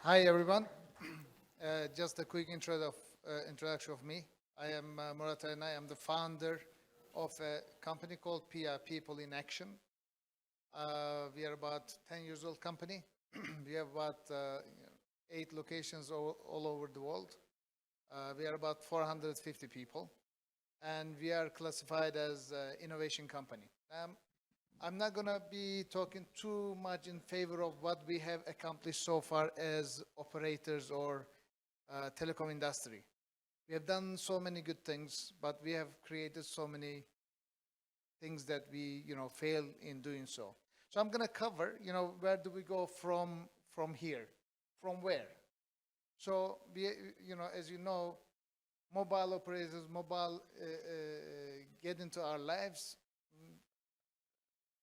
Hi, everyone. Just a quick introduction of me. I am Murat Ereney. I'm the founder of a company called Pia, People in Action. We are about 10 years old company. We have about 8 locations all over the world. We are about 450 people, and we are classified as an innovation company. I'm not going to be talking too much in favor of what we have accomplished so far as operators or telecom industry. We have done so many good things, but we have created so many things that we, fail in doing so. So I'm going to cover, where do we go from here? From where? So, as you know, mobile operators, get into our lives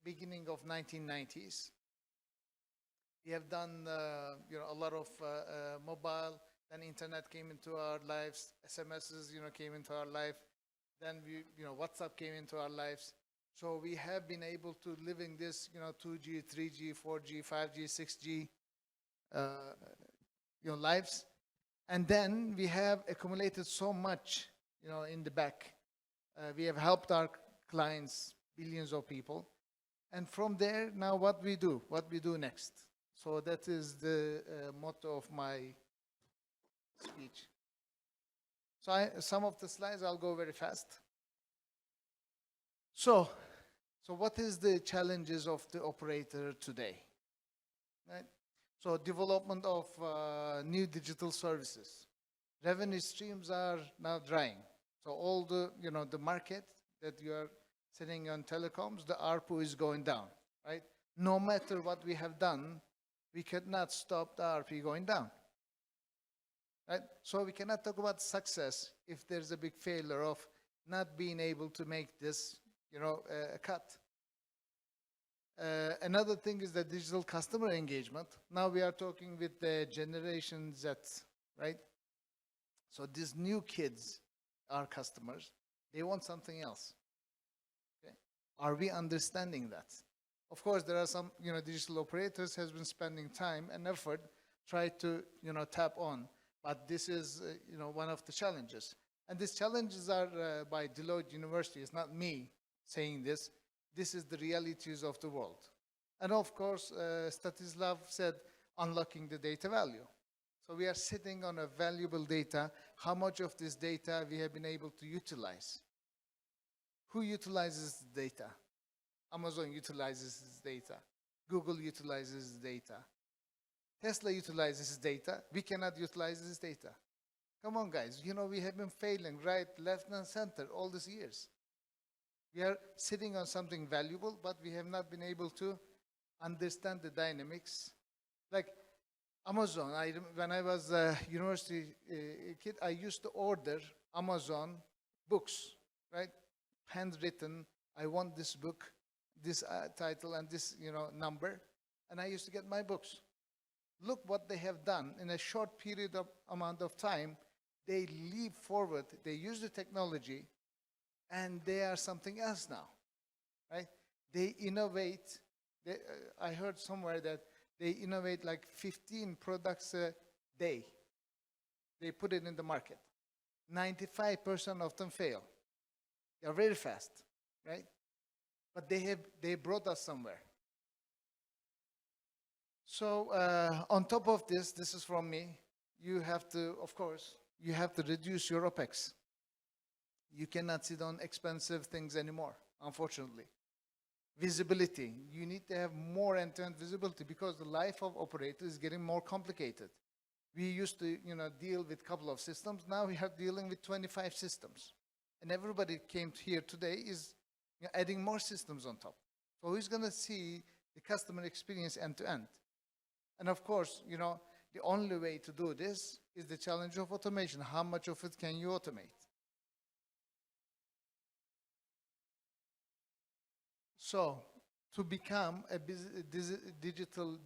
beginning of 1990s. We have done, a lot of mobile. Then internet came into our lives. SMSs, came into our life. Then WhatsApp came into our lives. So we have been able to live in this, 2G, 3G, 4G, 5G, 6G, lives. And then we have accumulated so much, in the back. We have helped our clients, billions of people. And from there, now what we do next. So that is the motto of my speech. So some of the slides, I'll go very fast. So what is the challenges of the operator today? Right? So development of new digital services. Revenue streams are now drying. So all the, the market that you are sitting on telecoms, the ARPU is going down, right? No matter what we have done, we cannot stop the ARPU going down, right? So we cannot talk about success if there's a big failure of not being able to make this, a cut. Another thing is the digital customer engagement. Now we are talking with the Generation Z, right? So these new kids, our customers, they want something else. Are we understanding that? Of course, there are some, digital operators has been spending time and effort try to, tap on. But this is, one of the challenges. And these challenges are by Deloitte University. It's not me saying this. This is the realities of the world. And of course, Statislav said, unlocking the data value. So we are sitting on a valuable data. How much of this data we have been able to utilize? Who utilizes the data? Amazon utilizes this data. Google utilizes this data. Tesla utilizes this data. We cannot utilize this data. Come on, guys. We have been failing right, left, and center all these years. We are sitting on something valuable, but we have not been able to understand the dynamics. Like Amazon, when I was a university kid, I used to order Amazon books, right? Handwritten, I want this book, this title, and this, number, and I used to get my books. Look what they have done in a short period of amount of time. They leap forward, they use the technology, and they are something else now, right? They innovate. I heard somewhere that they innovate like 15 products a day. They put it in the market. 95% of them fail. They are very fast, right? But they brought us somewhere. So on top of this is from me. You have to, of course, you have to reduce your OPEX. You cannot sit on expensive things anymore, unfortunately. Visibility. You need to have more end-to-end visibility because the life of operator is getting more complicated. We used to, deal with a couple of systems. Now we are dealing with 25 systems. And everybody came here today is adding more systems on top. So who's going to see the customer experience end-to-end? And of course, the only way to do this is the challenge of automation. How much of it can you automate? So to become a digital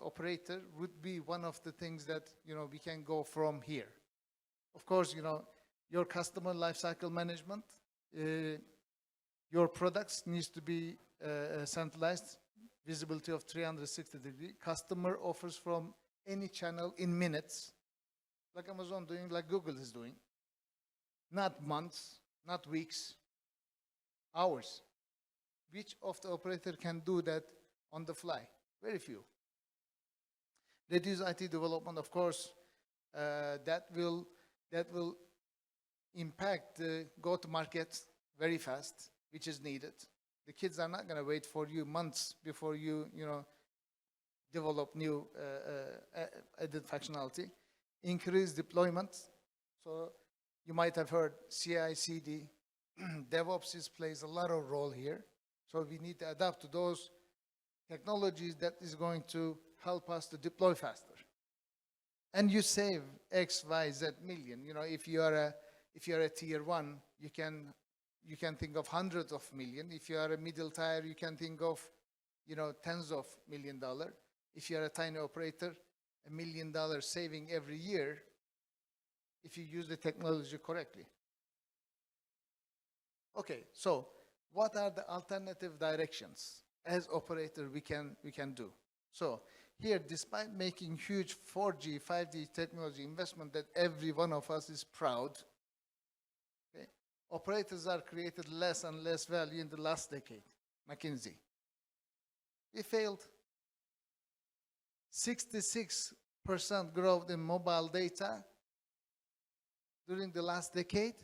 operator would be one of the things that, we can go from here. Of course, your customer lifecycle management, your products needs to be centralized, visibility of 360 degree, customer offers from any channel in minutes, like Amazon doing, like Google is doing. Not months, not weeks, hours. Which of the operator can do that on the fly? Very few. Reduce IT development, of course, that will impact the go-to-market very fast, which is needed. The kids are not going to wait for you months before you develop new added functionality. Increase deployment. So you might have heard CI/CD. DevOps plays a lot of role here. So we need to adapt to those technologies that is going to help us to deploy faster. And you save X, Y, Z million. If you are a tier one, you can think of hundreds of million. If you are a middle tier, you can think of tens of $1 million. If you are a tiny operator, $1 million saving every year if you use the technology correctly. Okay, so what are the alternative directions as operator we can do? So here, despite making huge 4G, 5G technology investment that every one of us is proud, okay, operators are created less and less value in the last decade. McKinsey. We failed. 66% growth in mobile data during the last decade.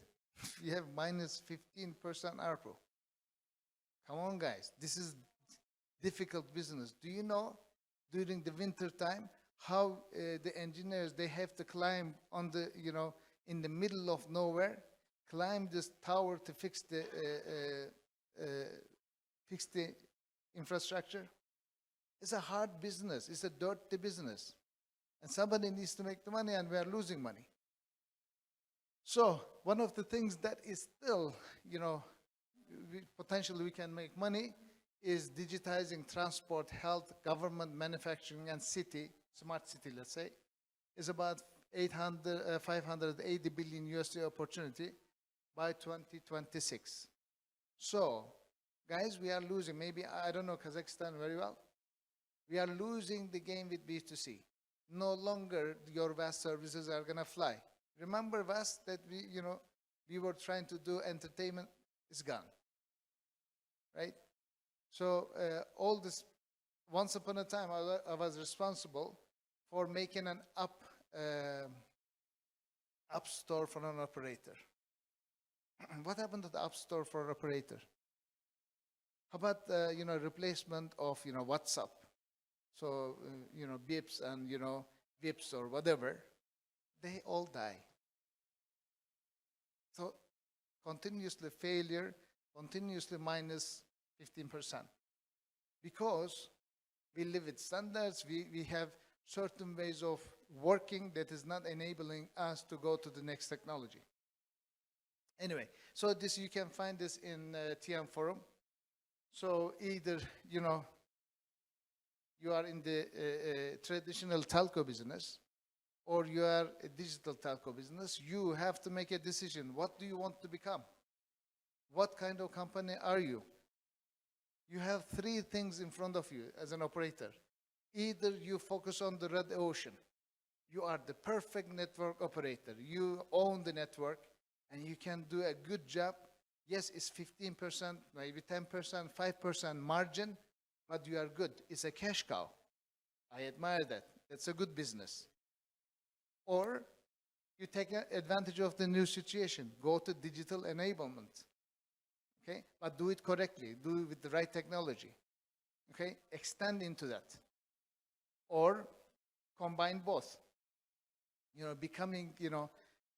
We have minus 15% ARPU. Come on, guys. This is difficult business. Do you know during the winter time how the engineers, they have to climb on the, in the middle of nowhere, climb this tower to fix the infrastructure? It's a hard business. It's a dirty business. And somebody needs to make the money, and we are losing money. So one of the things that is still, potentially we can make money is digitizing transport, health, government, manufacturing, and city, smart city, let's say, is about 580 billion USD opportunity by 2026. So, guys, we are losing. Maybe, I don't know Kazakhstan very well. We are losing the game with B2C. No longer your VAS services are going to fly. Remember VAS that we were trying to do entertainment is gone, right? So all this, once upon a time, I was responsible for making an app store for an operator. What happened to the app store for an operator? How about replacement of WhatsApp? So Bips and Vips or whatever, they all die. So continuously failure, continuously minus 15%. Because we live with standards, we have certain ways of working that is not enabling us to go to the next technology. Anyway, so this, you can find this in TM forum. So either, you are in the traditional telco business, or you are a digital telco business, you have to make a decision. What do you want to become? What kind of company are you? You have three things in front of you as an operator. Either you focus on the red ocean. You are the perfect network operator. You own the network, and you can do a good job. Yes, it's 15%, maybe 10%, 5% margin, but you are good. It's a cash cow. I admire that. That's a good business. Or you take advantage of the new situation. Go to digital enablement. Okay? But do it correctly. Do it with the right technology. Okay? Extend into that. Or combine both. Becoming,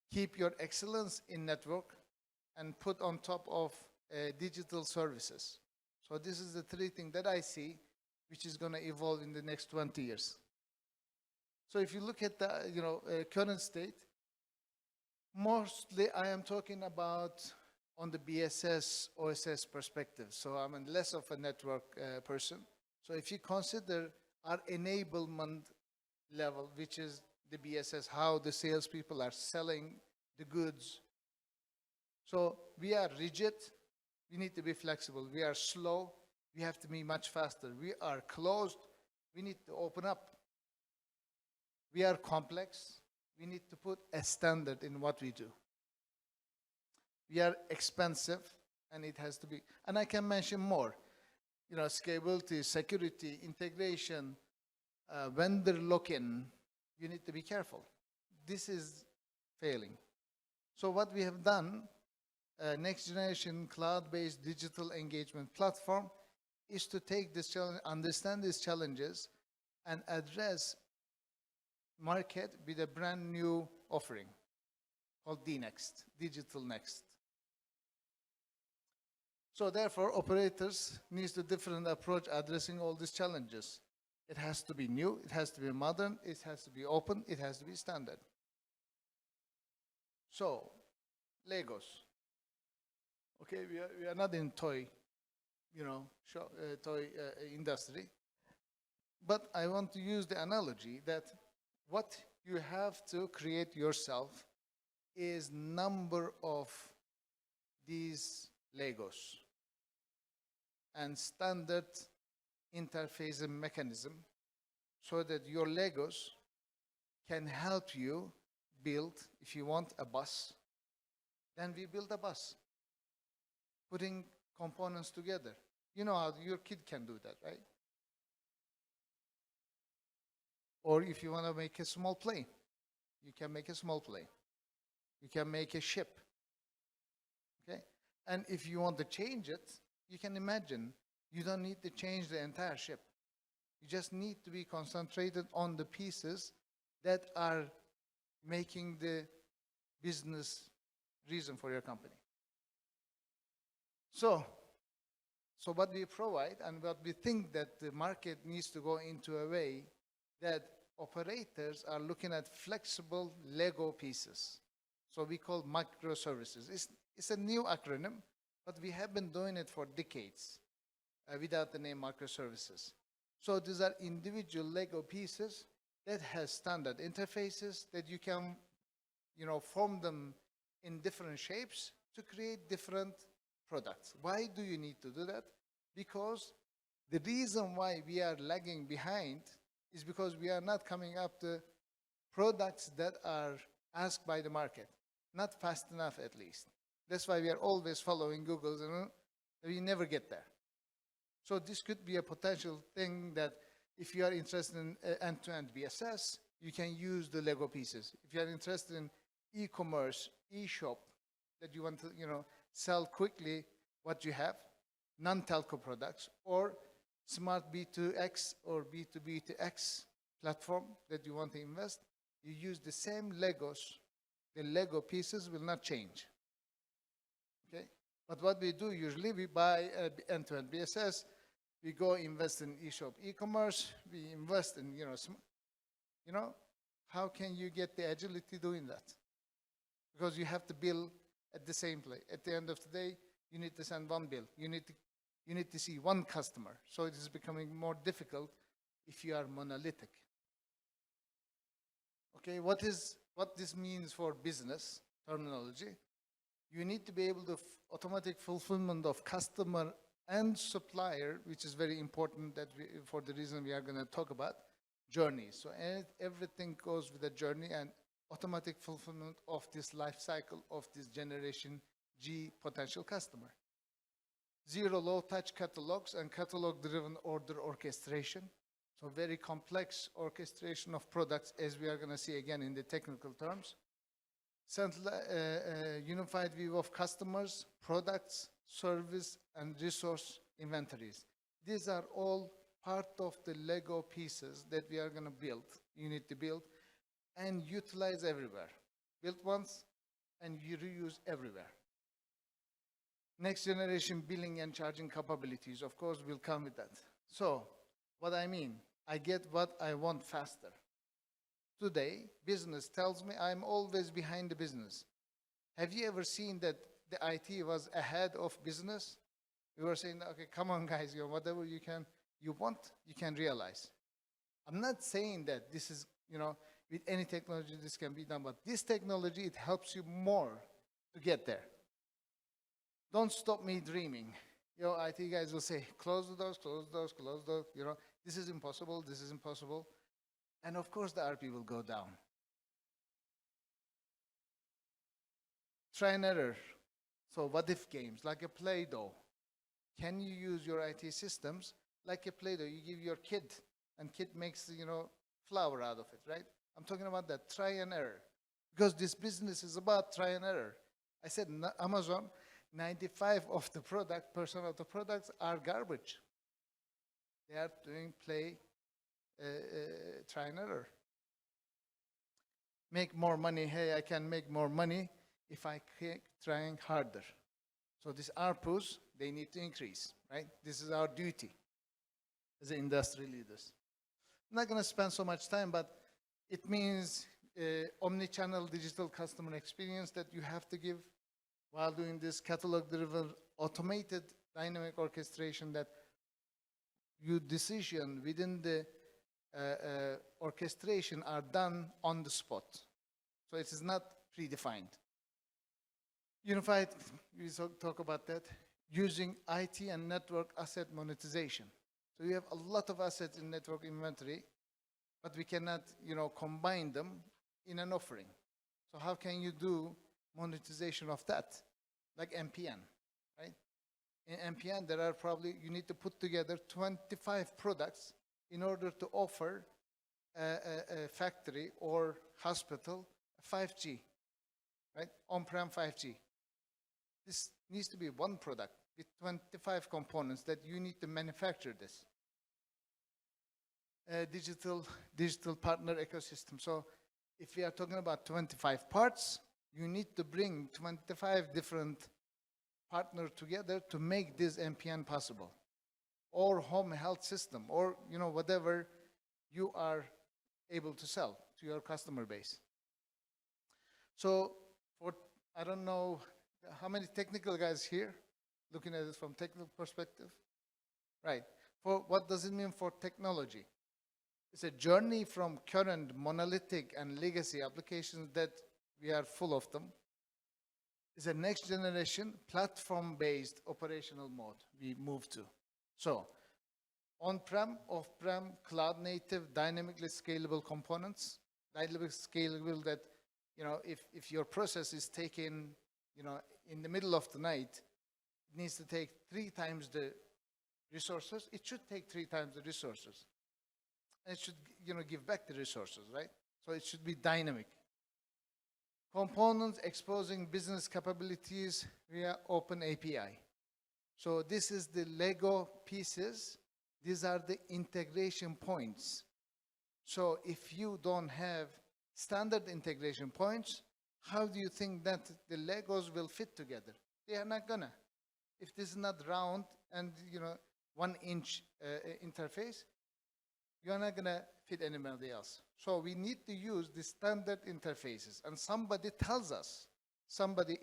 keep your excellence in network and put on top of digital services. So this is the three things that I see which is going to evolve in the next 20 years. So if you look at the current state, mostly I am talking about on the BSS, OSS perspective. So I'm less of a network person. So if you consider our enablement level, which is the BSS, how the salespeople are selling the goods. So we are rigid. We need to be flexible. We are slow. We have to be much faster. We are closed. We need to open up. We are complex. We need to put a standard in what we do. We are expensive, and it has to be, and I can mention more. Scalability, security, integration, vendor lock-in. You need to be careful. This is failing. So what we have done, next generation cloud-based digital engagement platform, is to take this challenge, understand these challenges, and address market with a brand new offering called DNext, Digital Next. So therefore, operators need a different approach addressing all these challenges. It has to be new, it has to be modern, it has to be open, it has to be standard. So, Legos. Okay, we are not in toy, toy industry. But I want to use the analogy that what you have to create yourself is number of these Legos and standard interface and mechanism so that your Legos can help you build, if you want a bus, then we build a bus, putting components together. You know how your kid can do that, right? Or if you want to make a small plane, you can make a small plane. You can make a ship. Okay? And if you want to change it, you can imagine you don't need to change the entire ship. You just need to be concentrated on the pieces that are making the business reason for your company. So what we provide and what we think that the market needs to go into a way that operators are looking at flexible Lego pieces. So we call microservices. It's a new acronym, but we have been doing it for decades without the name microservices. So these are individual Lego pieces that has standard interfaces that you can, form them in different shapes to create different products. Why do you need to do that? Because the reason why we are lagging behind is because we are not coming up to products that are asked by the market, not fast enough at least. That's why we are always following Google's, and we never get there. So this could be a potential thing that if you are interested in end-to-end BSS, you can use the Lego pieces. If you are interested in e-commerce, e-shop, that you want to, sell quickly what you have, non-telco products, or smart B2X or B2B2X platform that you want to invest, you use the same Legos. The Lego pieces will not change. Okay? But what we do usually, we buy end-to-end BSS, we go invest in e-shop e-commerce, we invest in, how can you get the agility doing that? Because you have to bill at the same place. At the end of the day, you need to send one bill. You need to see one customer. So it is becoming more difficult if you are monolithic. Okay, what this means for business terminology? You need to be able to automatic fulfillment of customer and supplier, which is very important that for the reason we are going to talk about, journeys. So everything goes with a journey and automatic fulfillment of this life cycle of this generation G potential customer. Zero low-touch catalogs and catalog-driven order orchestration. So very complex orchestration of products, as we are going to see again in the technical terms. Central, unified view of customers, products, service, and resource inventories. These are all part of the Lego pieces that we are going to build. You need to build and utilize everywhere. Build once and you reuse everywhere. Next generation billing and charging capabilities, of course, will come with that. So, what I mean, I get what I want faster. Today, business tells me I'm always behind the business. Have you ever seen that the IT was ahead of business? We were saying, okay, come on guys, whatever you want, you can realize. I'm not saying that this is, with any technology this can be done, but this technology, it helps you more to get there. Don't stop me dreaming. IT guys will say, close the doors, close the doors, close the doors. This is impossible, this is impossible. And of course, the RP will go down. Try and error. So what if games, like a Play-Doh. Can you use your IT systems like a Play-Doh? You give your kid, and kid makes, flour out of it, right? I'm talking about that, try and error. Because this business is about try and error. I said Amazon, 95% of the products are garbage. They are doing try and error. Make more money. Hey, I can make more money if I keep trying harder. So these ARPUs, they need to increase, right? This is our duty as industry leaders. I'm not going to spend so much time, but it means omni-channel digital customer experience that you have to give while doing this catalog-driven automated dynamic orchestration, that your decision within the orchestration are done on the spot. So it is not predefined. Unified, we talk about that, using IT and network asset monetization. So you have a lot of assets in network inventory, but we cannot, combine them in an offering. So how can you do monetization of that? Like MPN, right? In MPN, there are you need to put together 25 products in order to offer a factory or hospital 5G, right? On-prem 5G. This needs to be one product with 25 components that you need to manufacture this. Digital partner ecosystem. So if we are talking about 25 parts, you need to bring 25 different partners together to make this MPN possible. Or home health system, or whatever you are able to sell to your customer base. So I don't know how many technical guys here looking at it from technical perspective. Right. What does it mean for technology? It's a journey from current monolithic and legacy applications that we are full of them. It's a next generation platform-based operational mode we move to. So on-prem, off-prem, cloud-native, dynamically scalable components, dynamically scalable that, if your process is taken, in the middle of the night, it needs to take 3 times the resources. It should take 3 times the resources. And it should, give back the resources, right? So it should be dynamic. Components exposing business capabilities via open API. So this is the Lego pieces. These are the integration points. So if you don't have standard integration points, how do you think that the Legos will fit together? They are not gonna. If this is not round and 1-inch interface, you're not gonna fit anybody else. So we need to use the standard interfaces. And somebody tells us,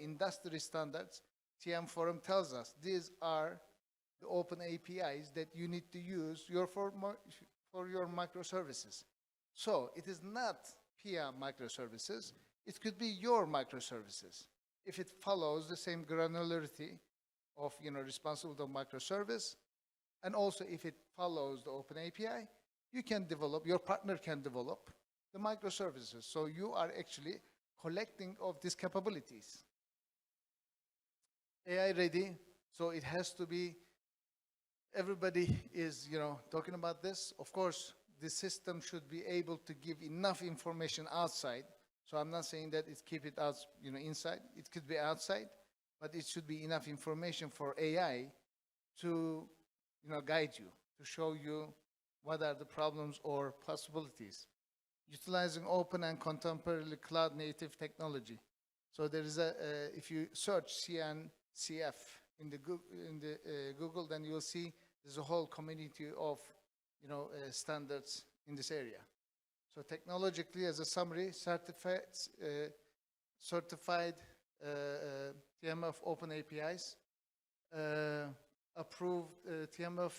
industry standards, TM Forum tells us, these are the open APIs that you need to use for your microservices. So it is not Pia microservices. It could be your microservices. If it follows the same granularity of responsible to microservice, and also if it follows the open API, you can develop, your partner can develop the microservices. So you are actually collecting of these capabilities. AI ready, so it has to be, everybody is talking about this. Of course, the system should be able to give enough information outside. So I'm not saying that keep it out, inside. It could be outside, but it should be enough information for AI to, guide you, to show you what are the problems or possibilities. Utilizing open and contemporary cloud-native technology. So there is if you search CNCF in the Google, then you will see there's a whole community of, standards in this area. So technologically, as a summary, certified TMF open APIs, approved TMF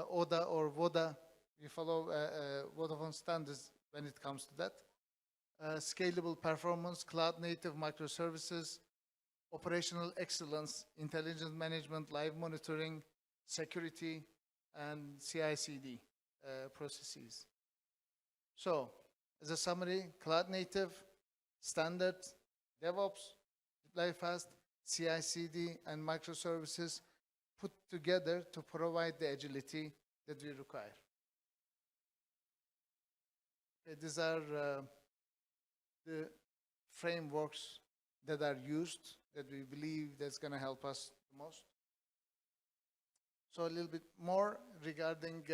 ODA or VODA. We follow Vodafone standards when it comes to that. Scalable performance, cloud-native microservices, operational excellence, intelligence management, live monitoring, security, and CI/CD processes. So as a summary, cloud native, standard, DevOps, deploy fast, CI/CD, and microservices put together to provide the agility that we require. These are the frameworks that are used that we believe that's going to help us the most. So a little bit more regarding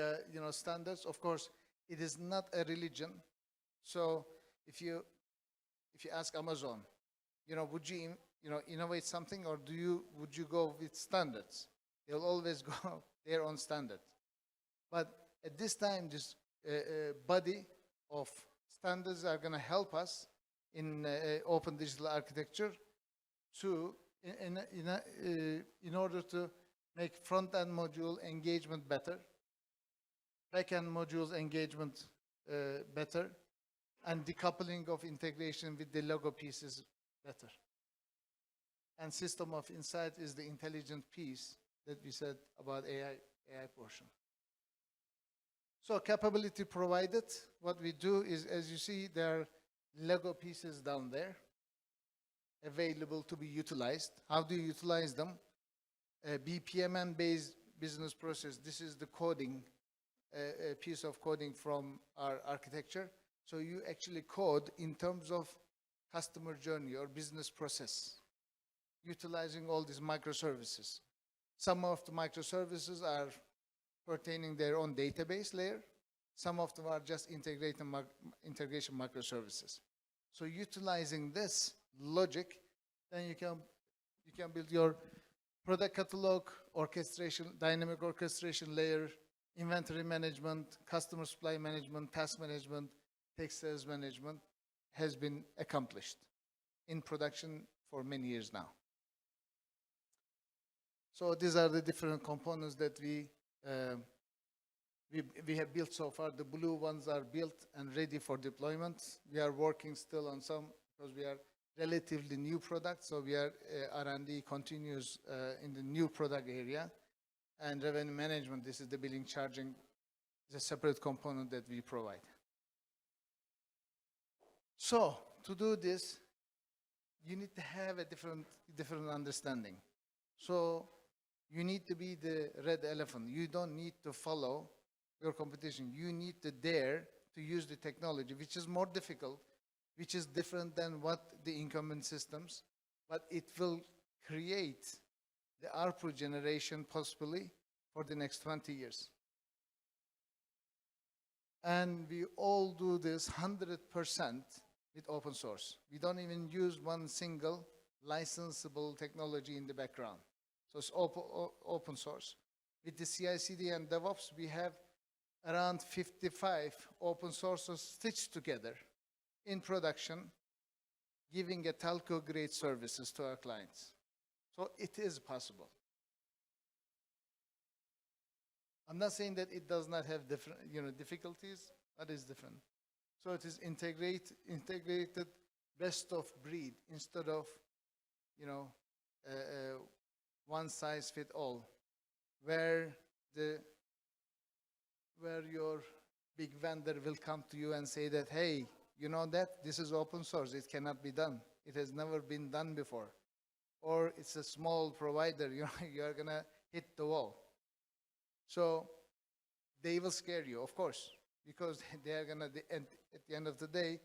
standards. Of course, it is not a religion. So if you ask Amazon, would you innovate something, or would you go with standards? They'll always go their own standard. But at this time, this body of standards are going to help us in open digital architecture in order to make front-end module engagement better, back-end modules engagement better, and decoupling of integration with the Lego pieces better. And system of insight is the intelligent piece that we said about AI portion. So capability provided, what we do is, as you see, there are Lego pieces down there available to be utilized. How do you utilize them? BPMN-based business process. This is the coding, a piece of coding from our architecture. So you actually code in terms of customer journey or business process, utilizing all these microservices. Some of the microservices are pertaining their own database layer. Some of them are just integration microservices. So utilizing this logic, then you can build your product catalog, orchestration, dynamic orchestration layer, inventory management, customer supply management, task management, tech sales management has been accomplished in production for many years now. So these are the different components that we have built so far. The blue ones are built and ready for deployment. We are working still on some because we are relatively new products. So we are R&D continues in the new product area. And revenue management, this is the billing charging, is a separate component that we provide. So to do this, you need to have a different understanding. So you need to be the red elephant. You don't need to follow your competition. You need to dare to use the technology, which is more difficult, which is different than what the incumbent systems, but it will create the ARPU generation possibly for the next 20 years. And we all do this 100% with open source. We don't even use one single licensable technology in the background. So it's open source. With the CI/CD and DevOps, we have around 55 open sources stitched together in production, giving a telco-grade services to our clients. So it is possible. I'm not saying that it does not have different, difficulties. That is different. So it is integrated best of breed instead of, one size fit all, where your big vendor will come to you and say that, hey, you know that this is open source, it cannot be done. It has never been done before. Or it's a small provider, you're gonna hit the wall. So they will scare you, of course, because they are gonna, at the end of the day,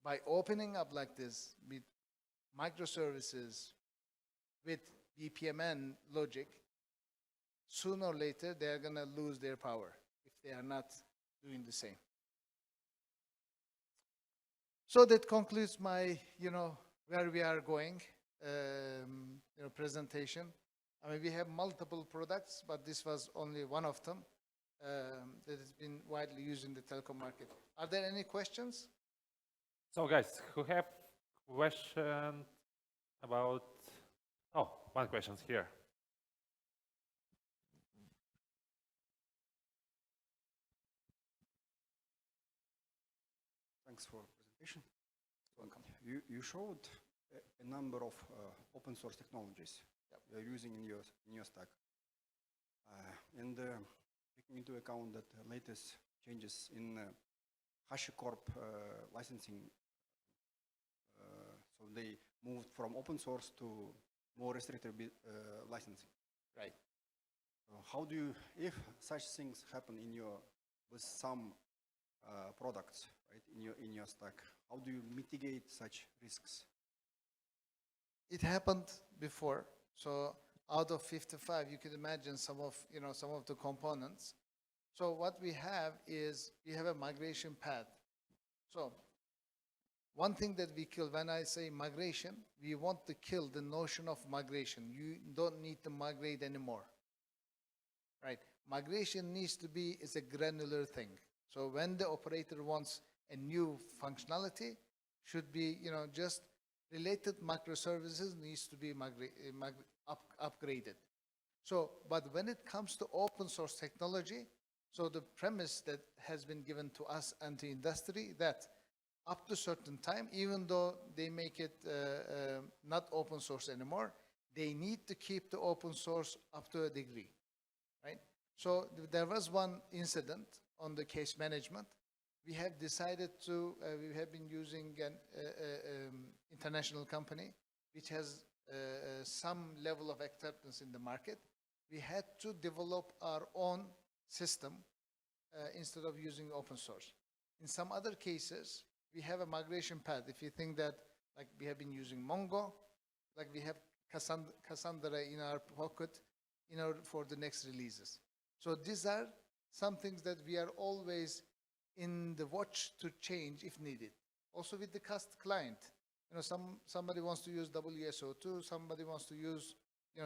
by opening up like this with microservices, with BPMN logic, sooner or later they are gonna lose their power if they are not doing the same. So that concludes my, where we are going, presentation. I mean, we have multiple products, but this was only one of them that has been widely used in the telecom market. Are there any questions? So guys, who have questions about, one question here. Thanks for presentation. Welcome. You showed a number of open source technologies you're using in your stack. And taking into account that the latest changes in HashiCorp licensing. So they moved from open source to more restricted licensing. Right. How do you, if such things happen with some products, right, in your stack, how do you mitigate such risks? It happened before. So out of 55, you can imagine some of the components. So what we have is we have a migration path. So one thing that we kill, when I say migration, we want to kill the notion of migration. You don't need to migrate anymore, right? Migration needs to be is a granular thing. So when the operator wants a new functionality, should be just related microservices needs to be upgraded. So, but when it comes to open source technology, so the premise that has been given to us and the industry that up to certain time, even though they make it not open source anymore, they need to keep the open source up to a degree, right? So there was one incident on the case management. We have decided to, we have been using an international company which has some level of acceptance in the market. We had to develop our own system instead of using open source. In some other cases, we have a migration path. If you think that, like we have been using Mongo, like we have Cassandra in our pocket, for the next releases. So these are some things that we are always in the watch to change if needed. Also with the client, somebody wants to use WSO2, somebody wants to use,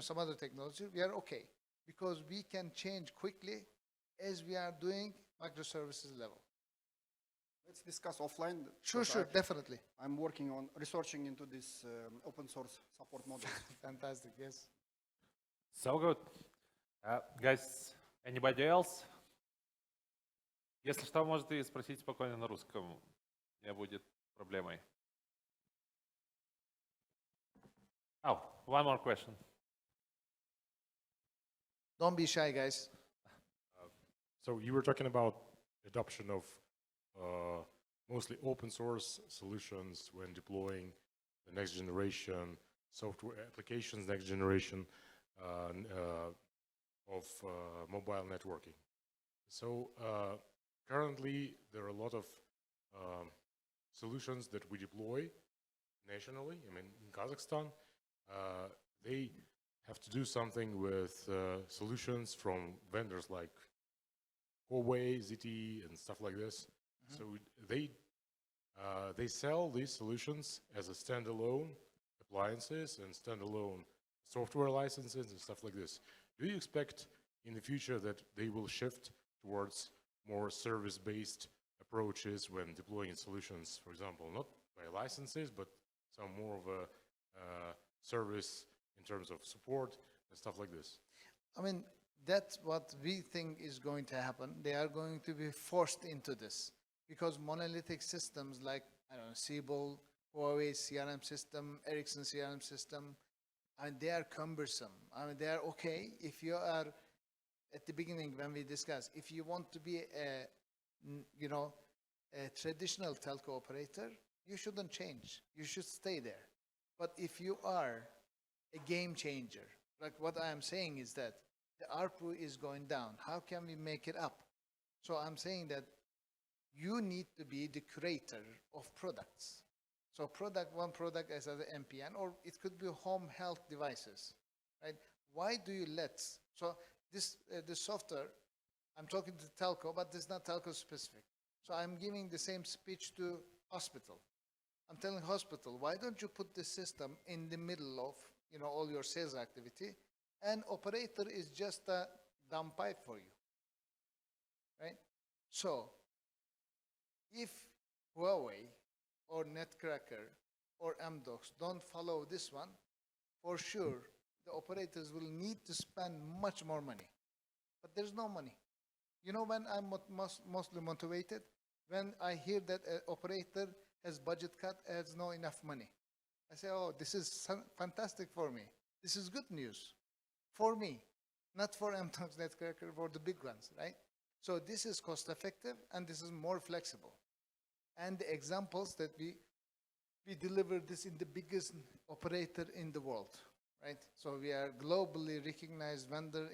some other technology. We are okay because we can change quickly as we are doing microservices level. Let's discuss offline. Sure, definitely. I'm working on researching into this open source support model. Fantastic, yes. So good. Guys, anybody else? Если что, можете спросить спокойно на русском. Не будет проблемой. Oh, one more question. Don't be shy, guys. So you were talking about adoption of mostly open source solutions when deploying the next generation software applications, next generation of mobile networking. So currently, there are a lot of solutions that we deploy nationally. I mean, in Kazakhstan, they have to do something with solutions from vendors like Huawei, ZTE, and stuff like this. Mm-hmm. So they sell these solutions as a standalone appliances and standalone software licenses and stuff like this. Do you expect in the future that they will shift towards more service-based approaches when deploying solutions, for example, not by licenses, but some more of a service in terms of support and stuff like this? I mean, that's what we think is going to happen. They are going to be forced into this because monolithic systems like, I don't know, Siebel, Huawei CRM system, Ericsson CRM system, I mean, they are cumbersome. I mean, they are okay if you are, at the beginning when we discussed, if you want to be a traditional telco operator, you shouldn't change. You should stay there. But if you are a game changer, like what I am saying is that the ARPU is going down. How can we make it up? So I'm saying that you need to be the creator of products. So one product as an MPN, or it could be home health devices, right? Why do you so this software, I'm talking to telco, but this is not telco specific. So I'm giving the same speech to hospital. I'm telling hospital, why don't you put the system in the middle of all your sales activity, and operator is just a dumb pipe for you, right? So if Huawei or Netcracker or Amdocs don't follow this one, for sure the operators will need to spend much more money. But there's no money. When I'm mostly motivated? When I hear that an operator has budget cut, has no enough money. I say, oh, this is fantastic for me. This is good news for me, not for Amdocs, Netcracker, for the big ones, right? So this is cost effective and this is more flexible. and the examples that we deliver this in the biggest operator in the world, right? So we are globally recognized vendor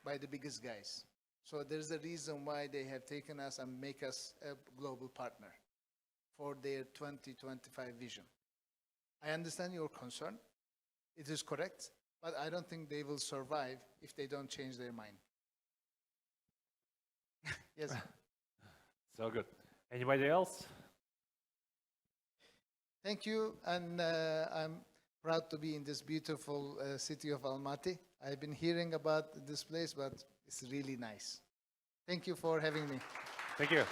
by the biggest guys. So there's a reason why they have taken us and make us a global partner for their 2025 vision. I understand your concern. It is correct, but I don't think they will survive if they don't change their mind. Yes. So good. Anybody else? Thank you, and I'm proud to be in this beautiful city of Almaty. I've been hearing about this place, but it's really nice. Thank you for having me. Thank you.